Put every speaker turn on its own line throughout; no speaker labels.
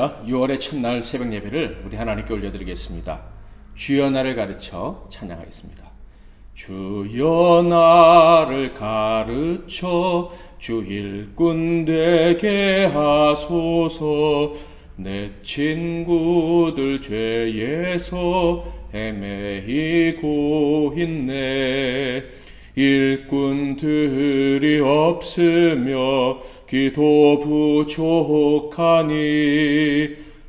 할렐루야. 6월의 첫날 새벽 예배를 우리 하나님께 올려드리겠습니다. 주여 나를 가르쳐 찬양하겠습니다. 주여 나를 가르쳐 주 일꾼 되게 하소서. 내 친구들 죄에서 헤매이고 있네. 일꾼들이 없으며 기도 부족하니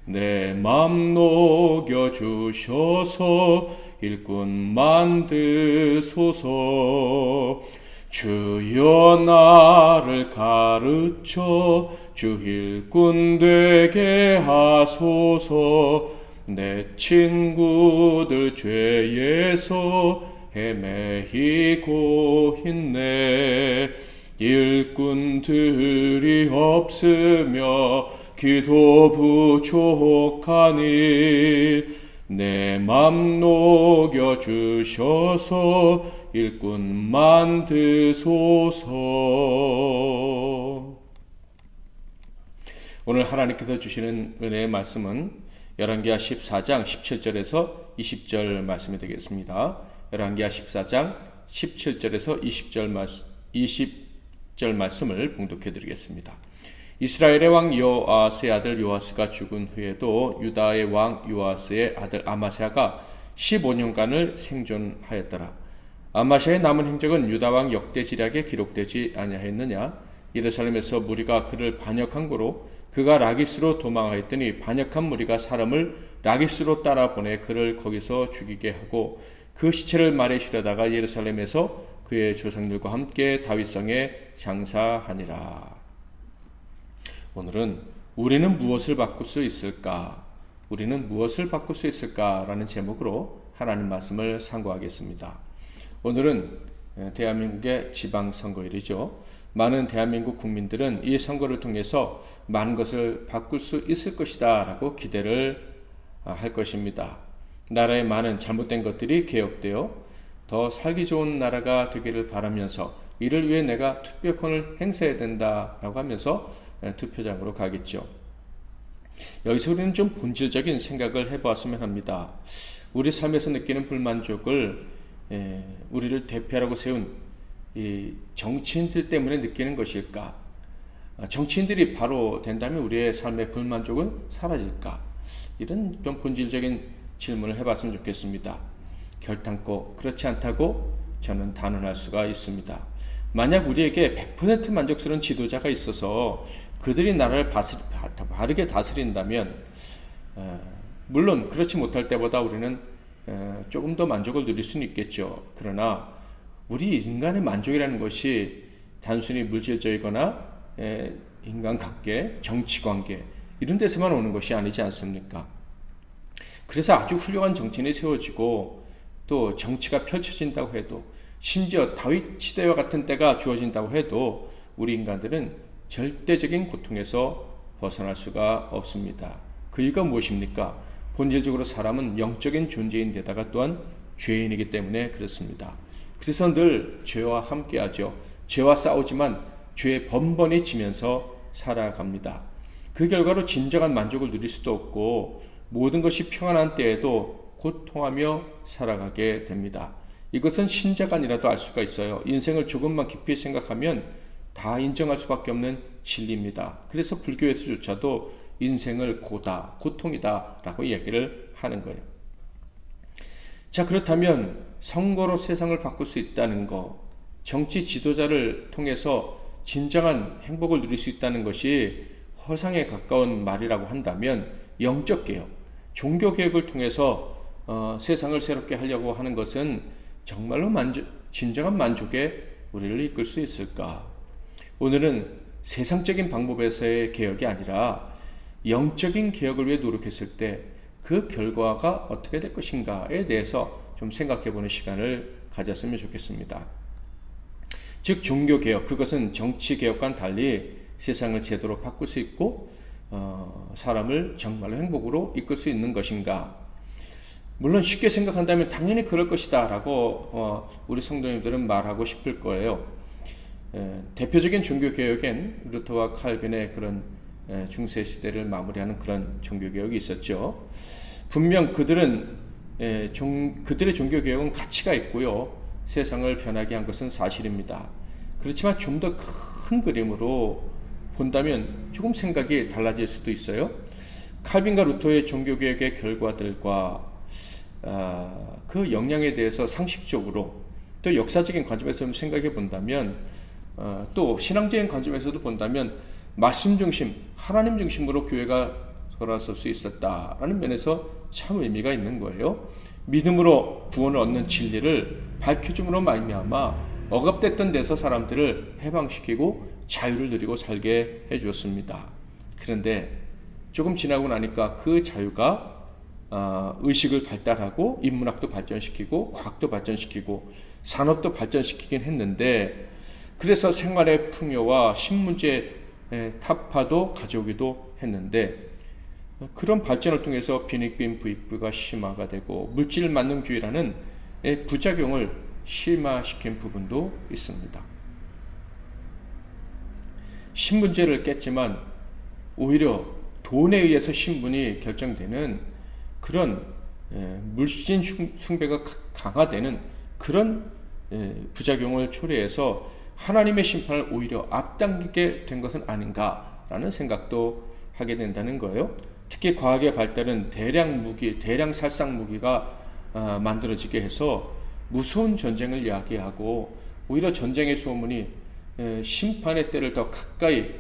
내 맘 녹여주셔서 일꾼 만드소서. 주여 나를 가르쳐 주 일꾼 되게 하소서. 내 친구들 죄에서 헤매이고 있네. 일꾼들이 없으며 기도 부족하니 내 맘 녹여주셔서 일꾼 만드소서. 오늘 하나님께서 주시는 은혜의 말씀은 열왕기하 14장 17절에서 20절 말씀이 되겠습니다. 열왕기하 14장 17절에서 20절 말씀을 봉독해 드리겠습니다. 이스라엘의 왕 요아스의 아들 요아스가 죽은 후에도 유다의 왕 요아스의 아들 아마스야가 15년간을 생존하였더라. 아마스야의 남은 행적은 유다 왕 역대지략에 기록되지 아니하였느냐? 예루살렘에서 무리가 그를 반역한 고로 그가 라기스로 도망하였더니 반역한 무리가 사람을 라기스로 따라 보내 그를 거기서 죽이게 하고 그 시체를 말에 실어다가 예루살렘에서 그의 조상들과 함께 다윗성에 장사하니라. 오늘은 우리는 무엇을 바꿀 수 있을까? 우리는 무엇을 바꿀 수 있을까? 라는 제목으로 하나님 말씀을 상고하겠습니다. 오늘은 대한민국의 지방선거일이죠. 많은 대한민국 국민들은 이 선거를 통해서 많은 것을 바꿀 수 있을 것이다 라고 기대를 할 것입니다. 나라의 많은 잘못된 것들이 개혁되어 더 살기 좋은 나라가 되기를 바라면서 이를 위해 내가 투표권을 행사해야 된다라고 하면서 투표장으로 가겠죠. 여기서 우리는 좀 본질적인 생각을 해보았으면 합니다. 우리 삶에서 느끼는 불만족을 우리를 대표하라고 세운 이 정치인들 때문에 느끼는 것일까? 정치인들이 바로 된다면 우리의 삶의 불만족은 사라질까? 이런 좀 본질적인 질문을 해봤으면 좋겠습니다. 결단코 그렇지 않다고 저는 단언할 수가 있습니다. 만약 우리에게 100% 만족스러운 지도자가 있어서 그들이 나라를 바르게 다스린다면 물론 그렇지 못할 때보다 우리는 조금 더 만족을 누릴 수는 있겠죠. 그러나 우리 인간의 만족이라는 것이 단순히 물질적이거나 인간관계, 정치관계 이런 데서만 오는 것이 아니지 않습니까? 그래서 아주 훌륭한 정치인이 세워지고 또 정치가 펼쳐진다고 해도 심지어 다윗 시대와 같은 때가 주어진다고 해도 우리 인간들은 절대적인 고통에서 벗어날 수가 없습니다. 그 이유가 무엇입니까? 본질적으로 사람은 영적인 존재인데다가 또한 죄인이기 때문에 그렇습니다. 그래서 늘 죄와 함께하죠. 죄와 싸우지만 죄에 번번이 지면서 살아갑니다. 그 결과로 진정한 만족을 누릴 수도 없고 모든 것이 평안한 때에도 고통하며 살아가게 됩니다. 이것은 신자간이라도 알 수가 있어요. 인생을 조금만 깊이 생각하면 다 인정할 수밖에 없는 진리입니다. 그래서 불교에서조차도 인생을 고다, 고통이다 라고 얘기를 하는 거예요. 자, 그렇다면 선거로 세상을 바꿀 수 있다는 거, 정치 지도자를 통해서 진정한 행복을 누릴 수 있다는 것이 허상에 가까운 말이라고 한다면 영적 개혁, 종교 개혁을 통해서 세상을 새롭게 하려고 하는 것은 정말로 진정한 만족에 우리를 이끌 수 있을까? 오늘은 세상적인 방법에서의 개혁이 아니라 영적인 개혁을 위해 노력했을 때 그 결과가 어떻게 될 것인가에 대해서 좀 생각해보는 시간을 가졌으면 좋겠습니다. 즉 종교개혁, 그것은 정치개혁과는 달리 세상을 제대로 바꿀 수 있고 사람을 정말로 행복으로 이끌 수 있는 것인가? 물론 쉽게 생각한다면 당연히 그럴 것이다 라고 우리 성도님들은 말하고 싶을 거예요. 대표적인 종교개혁엔 루터와 칼빈의 그런 중세 시대를 마무리하는 그런 종교개혁이 있었죠. 분명 그들의 종교개혁은 가치가 있고요. 세상을 변하게 한 것은 사실입니다. 그렇지만 좀 더 큰 그림으로 본다면 조금 생각이 달라질 수도 있어요. 칼빈과 루터의 종교개혁의 결과들과 그 영향에 대해서 상식적으로 또 역사적인 관점에서 좀 생각해 본다면, 또 신앙적인 관점에서도 본다면 말씀 중심, 하나님 중심으로 교회가 돌아설 수 있었다라는 면에서 참 의미가 있는 거예요. 믿음으로 구원을 얻는 진리를 밝혀줌으로 말미암아 억압됐던 데서 사람들을 해방시키고 자유를 누리고 살게 해주었습니다. 그런데 조금 지나고 나니까 그 자유가 의식을 발달하고 인문학도 발전시키고 과학도 발전시키고 산업도 발전시키긴 했는데, 그래서 생활의 풍요와 신문제 타파도 가져오기도 했는데, 그런 발전을 통해서 빈익빈 부익부가 심화가 되고 물질 만능주의라는 부작용을 심화시킨 부분도 있습니다. 신분제를 깼지만 오히려 돈에 의해서 신분이 결정되는 그런 물신 숭배가 강화되는 그런 부작용을 초래해서 하나님의 심판을 오히려 앞당기게 된 것은 아닌가라는 생각도 하게 된다는 거예요. 특히 과학의 발달은 대량 무기, 대량 살상 무기가 만들어지게 해서 무서운 전쟁을 야기하고 오히려 전쟁의 소문이 심판의 때를 더 가까이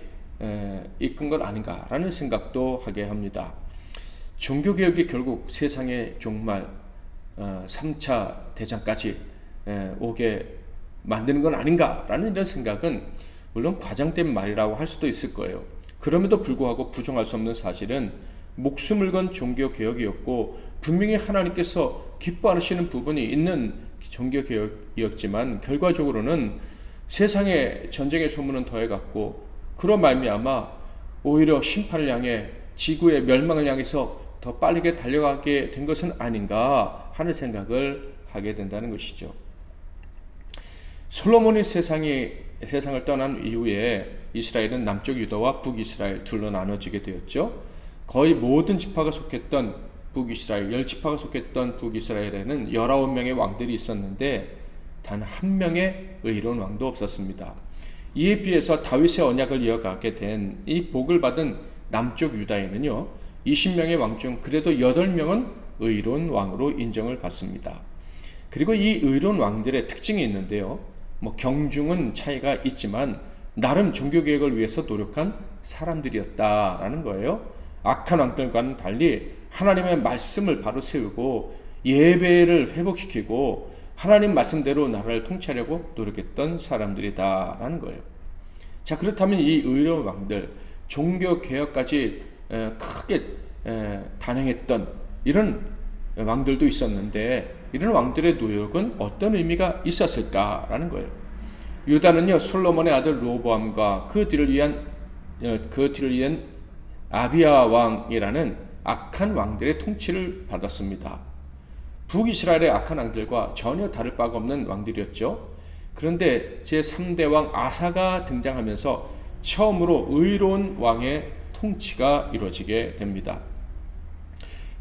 이끈 것 아닌가라는 생각도 하게 합니다. 종교개혁이 결국 세상의 종말 3차 대전까지 오게 만드는 건 아닌가라는 이런 생각은 물론 과장된 말이라고 할 수도 있을 거예요. 그럼에도 불구하고 부정할 수 없는 사실은 목숨을 건 종교개혁이었고 분명히 하나님께서 기뻐하시는 부분이 있는 종교개혁이었지만 결과적으로는 세상에 전쟁의 소문은 더해갔고 그로 말미암아 오히려 심판을 향해 지구의 멸망을 향해서 더 빠르게 달려가게 된 것은 아닌가 하는 생각을 하게 된다는 것이죠. 솔로몬이 세상을 떠난 이후에 이스라엘은 남쪽 유다와 북이스라엘 둘로 나눠지게 되었죠. 거의 모든 지파가 속했던 북이스라엘, 10지파가 속했던 북이스라엘에는 19명의 왕들이 있었는데 단 한 명의 의로운 왕도 없었습니다. 이에 비해서 다윗의 언약을 이어가게 된 이 복을 받은 남쪽 유다에는요, 20명의 왕 중 그래도 8명은 의로운 왕으로 인정을 받습니다. 그리고 이 의로운 왕들의 특징이 있는데요, 경중은 차이가 있지만 나름 종교개혁을 위해서 노력한 사람들이었다라는 거예요. 악한 왕들과는 달리 하나님의 말씀을 바로 세우고 예배를 회복시키고 하나님 말씀대로 나라를 통치하려고 노력했던 사람들이다라는 거예요. 자, 그렇다면 이 의로운 왕들, 종교개혁까지 크게 단행했던 이런 왕들도 있었는데 이런 왕들의 노력은 어떤 의미가 있었을까라는 거예요. 유다는요, 솔로몬의 아들 르호보암과 그 뒤를 이은 아비야 왕이라는 악한 왕들의 통치를 받았습니다. 북이스라엘의 악한 왕들과 전혀 다를 바가 없는 왕들이었죠. 그런데 제3대 왕 아사가 등장하면서 처음으로 의로운 왕의 통치가 이루어지게 됩니다.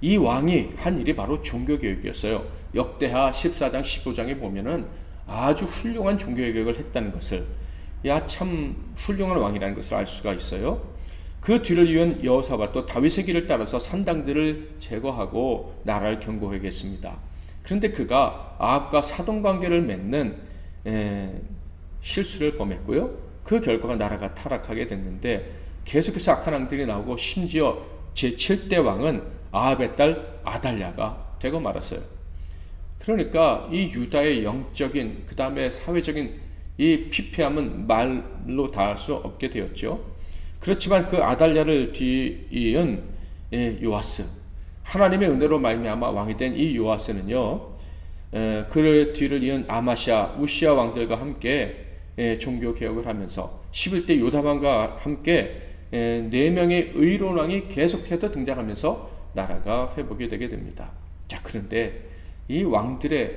이 왕이 한 일이 바로 종교개혁이었어요. 역대하 14장 15장에 보면은 아주 훌륭한 종교개혁을 했다는 것을, 참 훌륭한 왕이라는 것을 알 수가 있어요. 그 뒤를 이은 여호사밧도 다윗의 길을 따라서 산당들을 제거하고 나라를 견고하게 했습니다. 그런데 그가 아합과 사돈관계를 맺는 실수를 범했고요. 그 결과가 나라가 타락하게 됐는데 계속해서 악한 왕들이 나오고 심지어 제7대 왕은 아합의 딸 아달랴가 되고 말았어요. 그러니까 이 유다의 영적인 그 다음에 사회적인 이 피폐함은 말로 닿을 수 없게 되었죠. 그렇지만 그 아달랴를 뒤이은 요아스, 하나님의 은혜로 말미암아 왕이 된 이 요아스는요, 그를 뒤를 이은 아마시아, 우시아 왕들과 함께 종교 개혁을 하면서 11대 요다방과 함께 4명의 의로운 왕이 계속해서 등장하면서 나라가 회복이 되게 됩니다. 자, 그런데 이 왕들의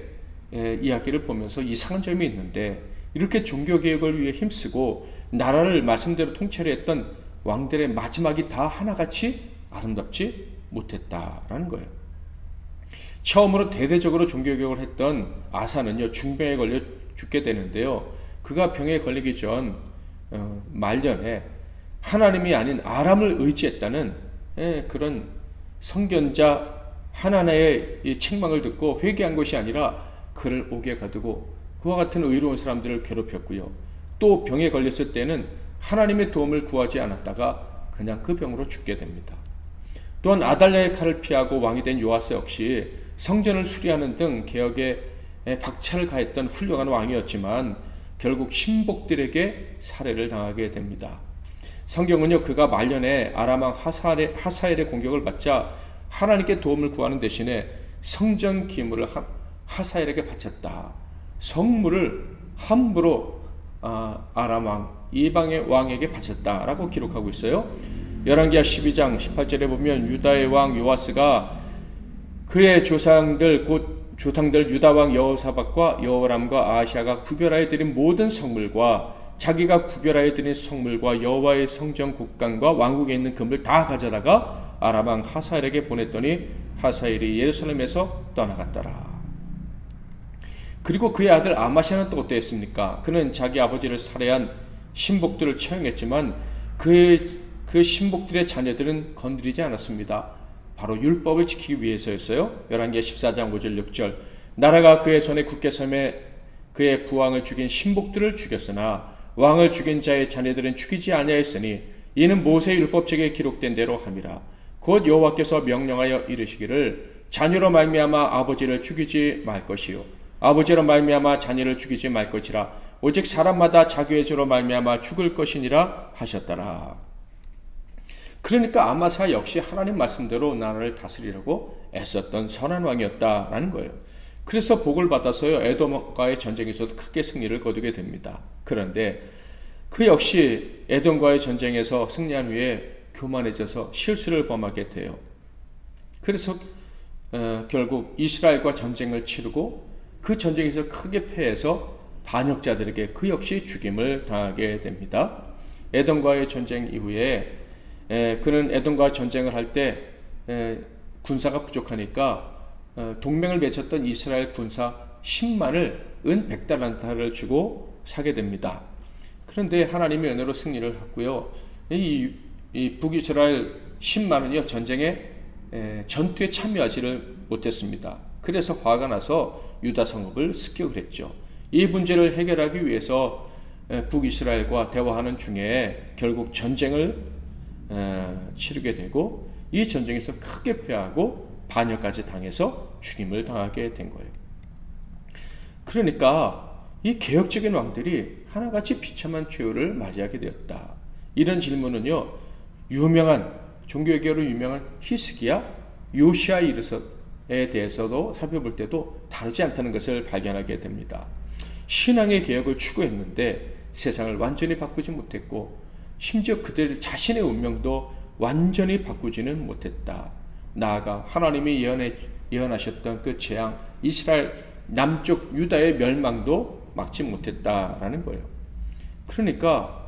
이야기를 보면서 이상한 점이 있는데, 이렇게 종교 개혁을 위해 힘쓰고 나라를 말씀대로 통치를 했던 왕들의 마지막이 다 하나같이 아름답지 못했다라는 거예요. 처음으로 대대적으로 종교개혁을 했던 아사는요, 중병에 걸려 죽게 되는데요. 그가 병에 걸리기 전 말년에 하나님이 아닌 아람을 의지했다는 그런 선견자 하나나의 이 책망을 듣고 회개한 것이 아니라 그를 옥에 가두고 그와 같은 의로운 사람들을 괴롭혔고요. 또 병에 걸렸을 때는 하나님의 도움을 구하지 않았다가 그냥 그 병으로 죽게 됩니다. 또한 아달랴의 칼을 피하고 왕이 된 요아스 역시 성전을 수리하는 등 개혁에 박차를 가했던 훌륭한 왕이었지만 결국 신복들에게 살해를 당하게 됩니다. 성경은요, 그가 말년에 아람왕 하사엘의 공격을 받자 하나님께 도움을 구하는 대신에 성전 기물을 하사엘에게 바쳤다. 성물을 함부로 아람왕 이방의 왕에게 바쳤다라고 기록하고 있어요. 열왕기하 12장 18절에 보면 유다의 왕 요아스가 그의 조상들 곧 조상들 유다왕 여호사밧과 여호람과 아하시아가 구별하여 드린 모든 성물과 자기가 구별하여 드린 성물과 여호와의 성전 곡간과 왕국에 있는 금을 다 가져다가 아람왕 하사엘에게 보냈더니 하사엘이 예루살렘에서 떠나갔더라. 그리고 그의 아들 아마시아는 또 어땠습니까? 그는 자기 아버지를 살해한 신복들을 처형했지만 그 신복들의 자녀들은 건드리지 않았습니다. 바로 율법을 지키기 위해서였어요. 열왕기하 14장 5절 6절 나라가 그의 손에 굳게 섬에 그의 부왕을 죽인 신복들을 죽였으나 왕을 죽인 자의 자녀들은 죽이지 아니하였으니 이는 모세의 율법책에 기록된 대로 함이라. 곧 여호와께서 명령하여 이르시기를 자녀로 말미암아 아버지를 죽이지 말 것이요 아버지로 말미암아 자녀를 죽이지 말 것이라. 오직 사람마다 자기의 죄로 말미암아 죽을 것이니라 하셨더라. 그러니까 아마사 역시 하나님 말씀대로 나라를 다스리려고 애썼던 선한 왕이었다라는 거예요. 그래서 복을 받아서요, 에돔과의 전쟁에서도 크게 승리를 거두게 됩니다. 그런데 그 역시 에돔과의 전쟁에서 승리한 후에 교만해져서 실수를 범하게 돼요. 그래서 결국 이스라엘과 전쟁을 치르고 그 전쟁에서 크게 패해서 반역자들에게 그 역시 죽임을 당하게 됩니다. 에돔과의 전쟁 이후에 그는 에돔과 전쟁을 할 때 군사가 부족하니까 동맹을 맺었던 이스라엘 군사 10만을 은 100달란트를 주고 사게 됩니다. 그런데 하나님의 은혜로 승리를 했고요. 이 북이스라엘 10만은요, 전투에 참여하지를 못했습니다. 그래서 화가 나서 유다 성읍을 습격을 했죠. 이 문제를 해결하기 위해서 북이스라엘과 대화하는 중에 결국 전쟁을 치르게 되고 이 전쟁에서 크게 패하고 반역까지 당해서 죽임을 당하게 된 거예요. 그러니까 이 개혁적인 왕들이 하나같이 비참한 최후를 맞이하게 되었다. 이런 질문은요, 유명한 종교개혁으로 유명한 히스기야, 요시아 이르섯에 대해서도 살펴볼 때도 다르지 않다는 것을 발견하게 됩니다. 신앙의 개혁을 추구했는데 세상을 완전히 바꾸지 못했고 심지어 그들 자신의 운명도 완전히 바꾸지는 못했다. 나아가 하나님이 예언하셨던 그 재앙, 이스라엘 남쪽 유다의 멸망도 막지 못했다라는 거예요. 그러니까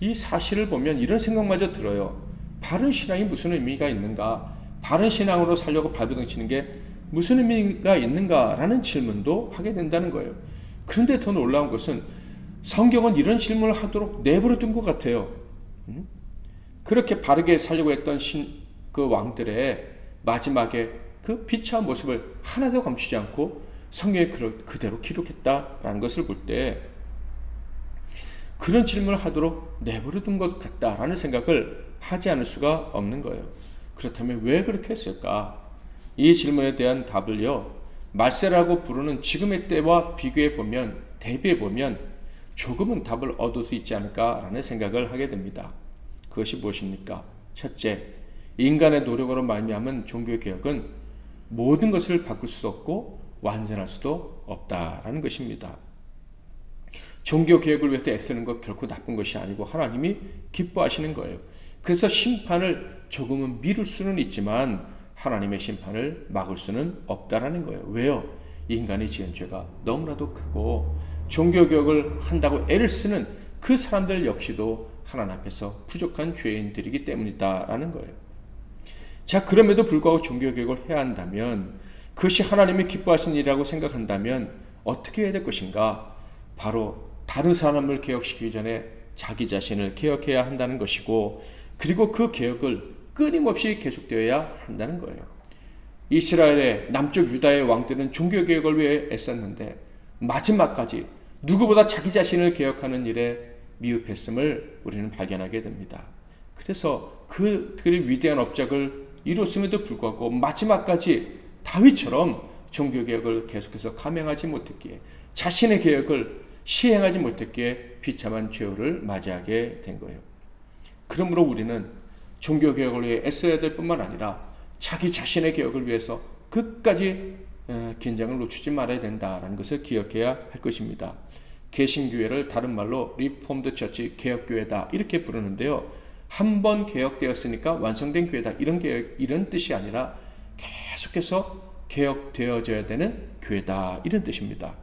이 사실을 보면 이런 생각마저 들어요. 바른 신앙이 무슨 의미가 있는가? 바른 신앙으로 살려고 발버둥치는 게 무슨 의미가 있는가라는 질문도 하게 된다는 거예요. 그런데 더 놀라운 것은 성경은 이런 질문을 하도록 내버려 둔 것 같아요. 그렇게 바르게 살려고 했던 그 왕들의 마지막에 그 비참한 모습을 하나도 감추지 않고 성경에 그대로 기록했다라는 것을 볼 때 그런 질문을 하도록 내버려 둔 것 같다라는 생각을 하지 않을 수가 없는 거예요. 그렇다면 왜 그렇게 했을까? 이 질문에 대한 답을요, 말세라고 부르는 지금의 때와 비교해 보면, 대비해 보면 조금은 답을 얻을 수 있지 않을까라는 생각을 하게 됩니다. 그것이 무엇입니까? 첫째, 인간의 노력으로 말미암은 종교개혁은 모든 것을 바꿀 수 없고 완전할 수도 없다라는 것입니다. 종교개혁을 위해서 애쓰는 것 결코 나쁜 것이 아니고 하나님이 기뻐하시는 거예요. 그래서 심판을 조금은 미룰 수는 있지만 하나님의 심판을 막을 수는 없다라는 거예요. 왜요? 인간이 지은 죄가 너무나도 크고 종교개혁을 한다고 애를 쓰는 그 사람들 역시도 하나님 앞에서 부족한 죄인들이기 때문이다라는 거예요. 자, 그럼에도 불구하고 종교개혁을 해야 한다면, 그것이 하나님이 기뻐하신 일이라고 생각한다면 어떻게 해야 될 것인가? 바로 다른 사람을 개혁시키기 전에 자기 자신을 개혁해야 한다는 것이고, 그리고 그 개혁을 끊임없이 계속되어야 한다는 거예요. 이스라엘의 남쪽 유다의 왕들은 종교개혁을 위해 애썼는데 마지막까지 누구보다 자기 자신을 개혁하는 일에 미흡했음을 우리는 발견하게 됩니다. 그래서 그들의 위대한 업적을 이뤘음에도 불구하고 마지막까지 다윗처럼 종교개혁을 계속해서 감행하지 못했기에, 자신의 개혁을 시행하지 못했기에 비참한 최후를 맞이하게 된 거예요. 그러므로 우리는 종교개혁을 위해 애써야 될 뿐만 아니라 자기 자신의 개혁을 위해서 끝까지 긴장을 놓치지 말아야 된다는 것을 기억해야 할 것입니다. 개신교회를 다른 말로 리폼드 처치, 개혁교회다 이렇게 부르는데요. 한 번 개혁되었으니까 완성된 교회다 이런 뜻이 아니라 계속해서 개혁되어져야 되는 교회다 이런 뜻입니다.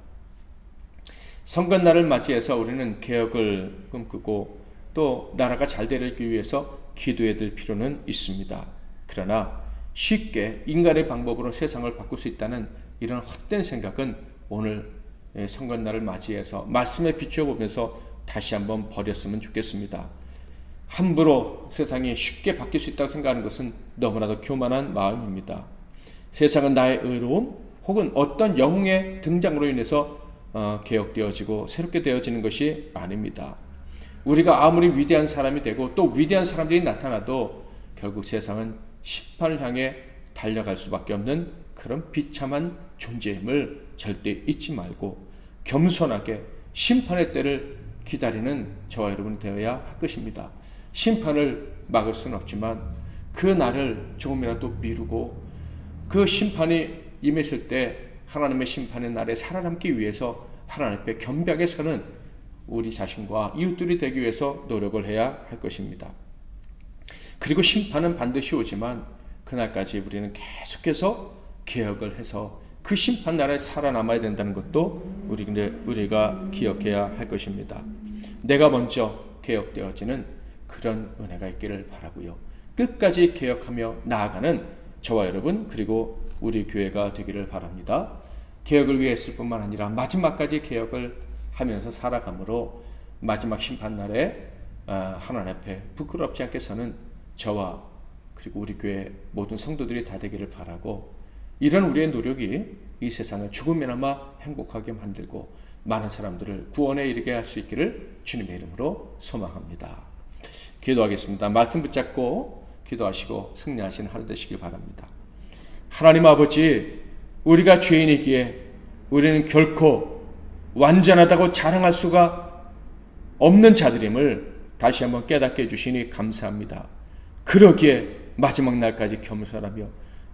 선거날을 맞이해서 우리는 개혁을 꿈꾸고 또 나라가 잘 되기 위해서 기도해야 될 필요는 있습니다. 그러나 쉽게 인간의 방법으로 세상을 바꿀 수 있다는 이런 헛된 생각은 오늘 선거날을 맞이해서 말씀에 비추어보면서 다시 한번 버렸으면 좋겠습니다. 함부로 세상이 쉽게 바뀔 수 있다고 생각하는 것은 너무나도 교만한 마음입니다. 세상은 나의 의로움 혹은 어떤 영웅의 등장으로 인해서 개혁되어지고 새롭게 되어지는 것이 아닙니다. 우리가 아무리 위대한 사람이 되고 또 위대한 사람들이 나타나도 결국 세상은 심판을 향해 달려갈 수밖에 없는 그런 비참한 존재임을 절대 잊지 말고 겸손하게 심판의 때를 기다리는 저와 여러분이 되어야 할 것입니다. 심판을 막을 수는 없지만 그 날을 조금이라도 미루고 그 심판이 임했을 때 하나님의 심판의 날에 살아남기 위해서 하나님 앞에 겸비하게 서는 우리 자신과 이웃들이 되기 위해서 노력을 해야 할 것입니다. 그리고 심판은 반드시 오지만 그날까지 우리는 계속해서 개혁을 해서 그 심판 날에 살아남아야 된다는 것도 우리가 기억해야 할 것입니다. 내가 먼저 개혁되어지는 그런 은혜가 있기를 바라고요. 끝까지 개혁하며 나아가는 저와 여러분 그리고 우리 교회가 되기를 바랍니다. 개혁을 위해 했을 뿐만 아니라 마지막까지 개혁을 하면서 살아가므로 마지막 심판날에 하나님 앞에 부끄럽지 않게 서는 저와 그리고 우리 교회 모든 성도들이 다 되기를 바라고, 이런 우리의 노력이 이 세상을 조금이나마 행복하게 만들고 많은 사람들을 구원에 이르게 할 수 있기를 주님의 이름으로 소망합니다. 기도하겠습니다. 말씀 붙잡고 기도하시고 승리하시는 하루 되시길 바랍니다. 하나님 아버지, 우리가 죄인이기에 우리는 결코 완전하다고 자랑할 수가 없는 자들임을 다시 한번 깨닫게 해주시니 감사합니다. 그러기에 마지막 날까지 겸손하며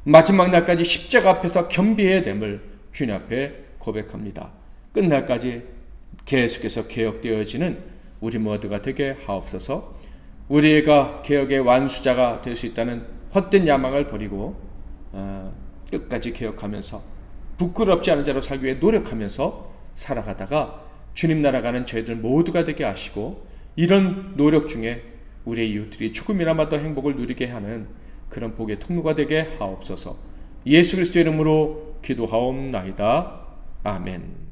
마지막 날까지 십자가 앞에서 겸비해야 됨을 주님 앞에 고백합니다. 끝날까지 계속해서 개혁되어지는 우리 모두가 되게 하옵소서. 우리가 개혁의 완수자가 될 수 있다는 헛된 야망을 버리고 끝까지 개혁하면서 부끄럽지 않은 자로 살기 위해 노력하면서 살아가다가 주님 나라 가는 저희들 모두가 되게 하시고, 이런 노력 중에 우리의 이웃들이 조금이나마 더 행복을 누리게 하는 그런 복의 통로가 되게 하옵소서. 예수 그리스도의 이름으로 기도하옵나이다. 아멘.